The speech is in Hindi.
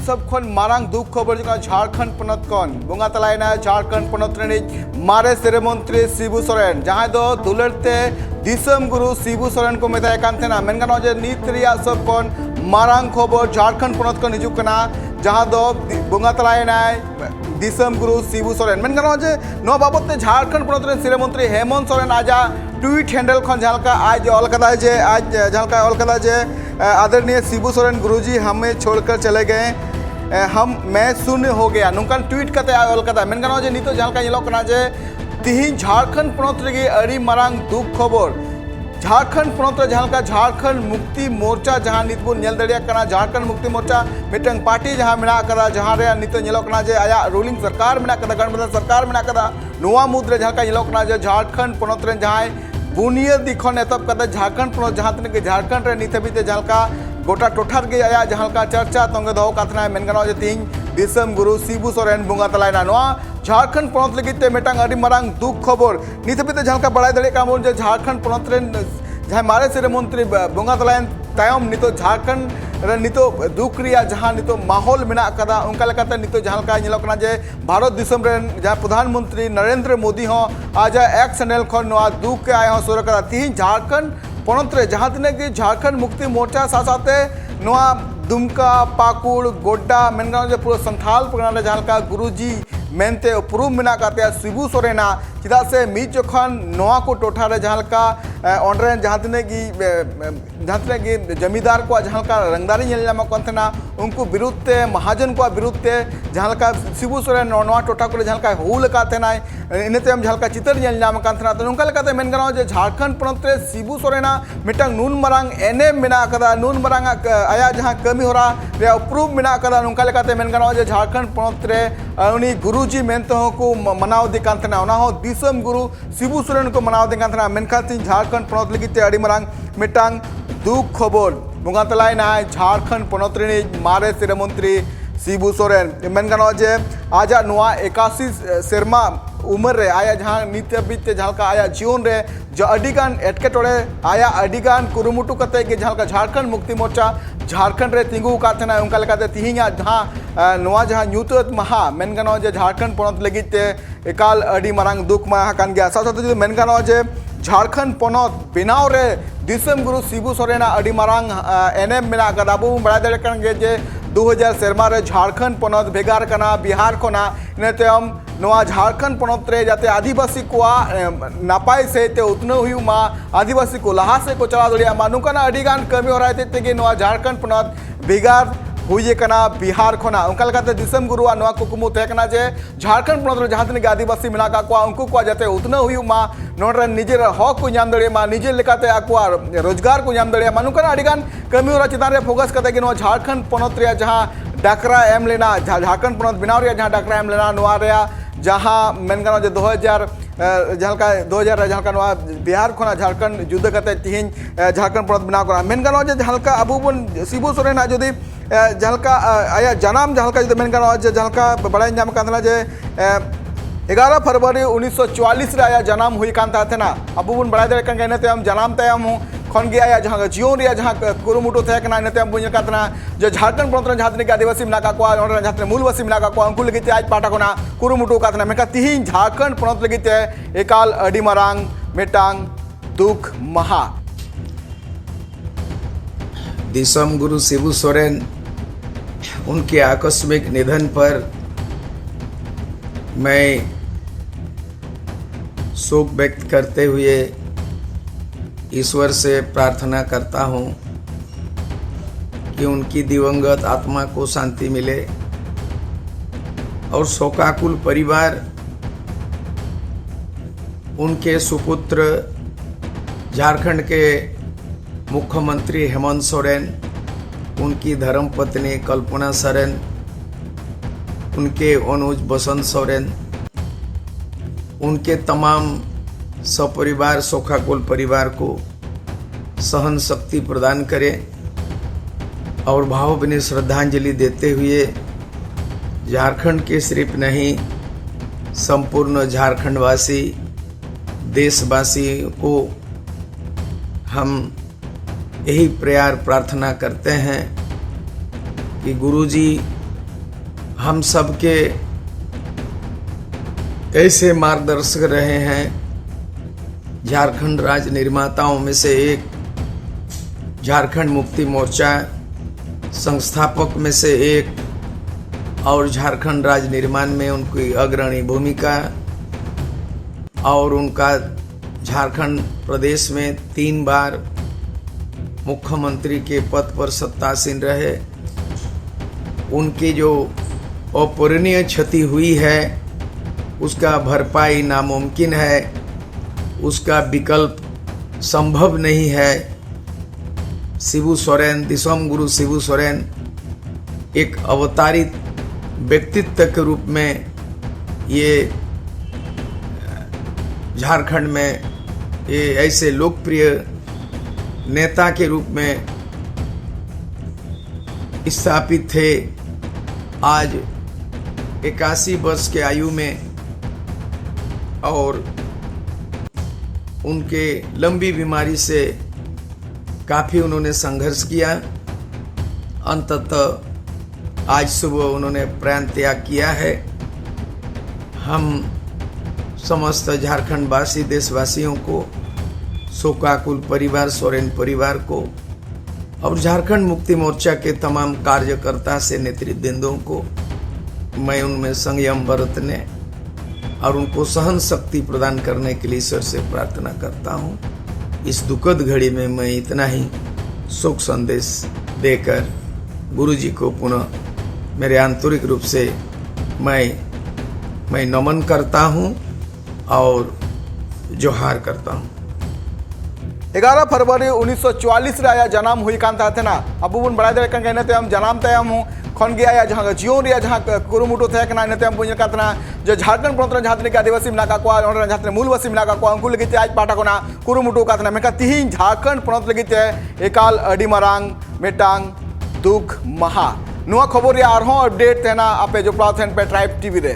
सब खन मारांग दुख खबर जो झारखंड पनत कौन बुंगा तलायना झारखंड पनत मारे सिरे मंत्री शिबू सोरेन जहां दो दुलरते दिसम गुरु शिबू सोरेन को मेताय कान थेना मेनगानो जे नीत रिया सब कौन मारांग खबर झारखंड पनत कौन हिजुक कना जहां दो बुंगा तलायना दिसम गुरु शिबू सोरेन मेनगानो जे नो बाबते झारखंड पनत सिरे मंत्री हेमंत सोरेन आजा ट्वीट हैंडल खन झालका आज अलकदा जे आज झालका अलकदा जे आदरणीय शिबू सोरेन गुरुजी हमें छोड़कर चले गए मैं शून्य हो गया नुकान ट्वीट करते अलकदा मेनगानो जे नितो झालका येलो कना जे तिहिन झारखंड पनत रेगे अड़ी मारांग दुख खबर झारखंड पनत झालका झारखंड मुक्ति मोर्चा जहां नितबुन नेल दड़िया कना झारखंड मुक्ति मोर्चा मिटंग पार्टी जहां मेना कदा जहां रे नितो येलो कना जे आया रूलिंग सरकार मेना कदा गणबंधन सरकार मेना कदा नोवा मुद्रे झालका येलो कना जे झारखंड पनत रे जहां बुनियादी खन एतब कदा झारखंड पनत जहां तने झारखंड रे नित हबीते झालका गोटा टोठार गे आया जहां चर्चा तंगे दो काथना मेनगानो जे तिहिन दिसम गुरु शिबू सोरेन बुंगा तलायना नोआ झारखंड पनत लगिते मेटांग अड़ी मारांग दुख खबर नित हबीते झालका बड़ाय दड़े कामोन जे झारखंड पनत रे जहां मारे सिरे मंत्री बुंगा तलायन तायम नितो झारखंड रे नितो दुख रिया जहां नितो माहौल मेना कदा उनका लेकाते नितो झालका नेलोकना जे भारत दिसम रे जहां प्रधानमंत्री नरेंद्र मोदी हो आज एक्स चैनल खन नोआ दुख के आय हो सोर कदा तिहिन झारखंड पनत रे जहां तिने कि झारखंड मुक्ति मोर्चा सासाते नोआ दुमका पाकुड़ गोड्डा मेनगानो जे पूरा संथाल परगना झालका गुरुजी मेनते उपरूम मेना काते शिबू सोरेना चिदा से मी जखन नोआ को टोठा रे झालका ऑनरे जहां तिने की जमींदार को झालका रंगदारी नेलनामा कोनथना उनको विरुद्धते महाजन को विरुद्धते झालका शिबू सोरेन नोआ टोठा को झालका हुल कातेना इनते हम झालका चितर नेलनामा कानथना तो उनका लेकाते मेनगानो जे झारखंड पनत रे शिबू सोरेना मिटांग नून मरांग एने मेना कदा नून मरांग आया जहां कमी होरा रे उपरूम मेना कदा उनका लेकाते मेनगानो जे झारखंड पनत रे उनी गुरुजी मेनते को मनाव दी कानथना ओना हो दिसम गुरु शिबू सोरेन को मनाव दी कानथना मेनखा तीन झारखंड पनत लगिते अड़ी मरांग मिटांग दुख खबर बुंगा तलायना झारखंड पनत रे मारे सिरे मंत्री शिबू सोरेन मेनगानो जे आजा नोआ 81 सेरमा उम्र रे आया जहां नित्य बीते झालका आया जीवन रे जो अडिगान एटकेटोड़े आया अडिगान कुरुमुटु कते के झालका झारखंड मुक्ति मोर्चा झारखंड रे तिंगु काथना उनका लेकाते तिहिंगा जहां नोआ जहां न्यूतत महा मेनगानो जे झारखंड पनत लगिते एकाल अडी मारांग दुख महा कान गया साथ साथ मेनगानो जे झारखंड पनत बिनाव रे दिसम गुरु शिबू सोरेना अडी मारांग एनएम मेना गदाबू बड़ा दड़े कन गे जे 2000 सेरमा रे झारखंड पनत भेगार कना बिहार कोना इनते हम नोआ झारखंड पनत रे जाते आदिवासी को नापाय से ते उतने हुई मा आदिवासी को लहा से को चला दड़िया मा नुकाना अडिगान कमी होराय ते नोआ झारखंड पनत भेगार हुई कना बिहार खोना उनका लेकाते दिसम गुरु नोआ कुकुमु तहकना जे झारखंड पनत रे जहां तने आदिवासी मेना का को उनको को जाते उतने हुई मा नोडरे निजेर हक को नाम दड़े मा निजे लेकाते आको रोजगार को नाम दड़े मा नुकाना अडिगान कमी होरा चितान रे फोकस कते नोआ झारखंड पनत रे जहां डाकरा एम लेना झारखंड पनत बिनाव रे जहां डाकरा एम लेना नोआ रे जहां मेनगानो जे 2000 झालका नोआ बिहार खोना झारखंड जुद्ध कते तिहिन झारखंड पनत बिनाव करा मेनगानो जे झालका अबू बन शिबू सोरेन जोदी झालका आया जनाम झालका जो मेनगानो जे झालका बड़ाई नाम कांदला जे 11 फरवरी 1944 रे आया जनाम हुई कांता थेना अबू बन बड़ाई दे कान गने हम जनाम तयम खन गे आया जहां जीवन रे जहां कुरुमुटु थे कना नते हम बुझ कातना जे झारखंड पनत जहां तने आदिवासी मेना का को जहां तने मूलवासी मेना का को अंकुल लगिते आज पाटा कोना कुरुमुटु कातना मेका तिहिन झारखंड पनत लगिते एकाल अडी मारांग मेटांग दुख महा दिसम गुरु शिबू सोरेन उनके आकस्मिक निधन पर मैं शोक व्यक्त करते हुए ईश्वर से प्रार्थना करता हूँ कि उनकी दिवंगत आत्मा को शांति मिले और शोकाकुल परिवार उनके सुपुत्र झारखंड के मुख्यमंत्री हेमंत सोरेन उनकी धर्मपत्नी कल्पना सोरेन उनके अनुज बसंत सोरेन उनके तमाम सपरिवार शोकाकुल परिवार को सहन शक्ति प्रदान करे और भावभीनी श्रद्धांजलि देते हुए झारखंड के सिर्फ नहीं संपूर्ण झारखंडवासी देशवासी को हम यही प्रेयर प्रार्थना करते हैं कि गुरुजी हम सबके ऐसे मार्गदर्शक रहे हैं, झारखंड राज्य निर्माताओं में से एक, झारखंड मुक्ति मोर्चा संस्थापक में से एक, और झारखंड राज्य निर्माण में उनकी अग्रणी भूमिका, और उनका झारखंड प्रदेश में 3 बार मुख्यमंत्री के पद पर सत्तासीन रहे। उनकी जो अपूरणीय क्षति हुई है उसका भरपाई नामुमकिन है, उसका विकल्प संभव नहीं है। शिबू सोरेन, दिसोम गुरु शिबू सोरेन एक अवतारित व्यक्तित्व के रूप में ये झारखंड में ये ऐसे लोकप्रिय नेता के रूप में स्थापित थे। आज 81 वर्ष के आयु में, और उनके लंबी बीमारी से काफ़ी उन्होंने संघर्ष किया। अंततः आज सुबह उन्होंने प्राण त्याग किया है। हम समस्त झारखंड वासी देशवासियों को, शोकाकुल परिवार, सोरेन परिवार को, और झारखंड मुक्ति मोर्चा के तमाम कार्यकर्ता से नेतृवृंदों को मैं उनमें संयम बरतने और उनको सहन शक्ति प्रदान करने के लिए ईश्वर से प्रार्थना करता हूँ। इस दुखद घड़ी में मैं इतना ही शोक संदेश देकर गुरुजी को पुनः मेरे आंतरिक रूप से मैं नमन करता हूँ और जोहार करता हूँ। 11 फरवरी 1944 रे आया जन्म हुई कान था अब बुन बड़ा दे कन कहने हम जन्म तयम खन गया या जहाँ जीवन रे जहाँ कुरुमुटु थे कना नेते हम बुझ कातना जो झारखंड प्रंत झातने के आदिवासी मिला का और झातने मूलवासी मिला का अंकु लगिते आज पाटा कोना कुरुमुटु कातना मेका तिहिं झारखंड प्रंत लगिते एकाल अडी मारांग मेटांग दुख महा नुआ खबर रे आरहों अपडेट तेना आपे जो प्लाथेन पे ट्राइब टीवी रे।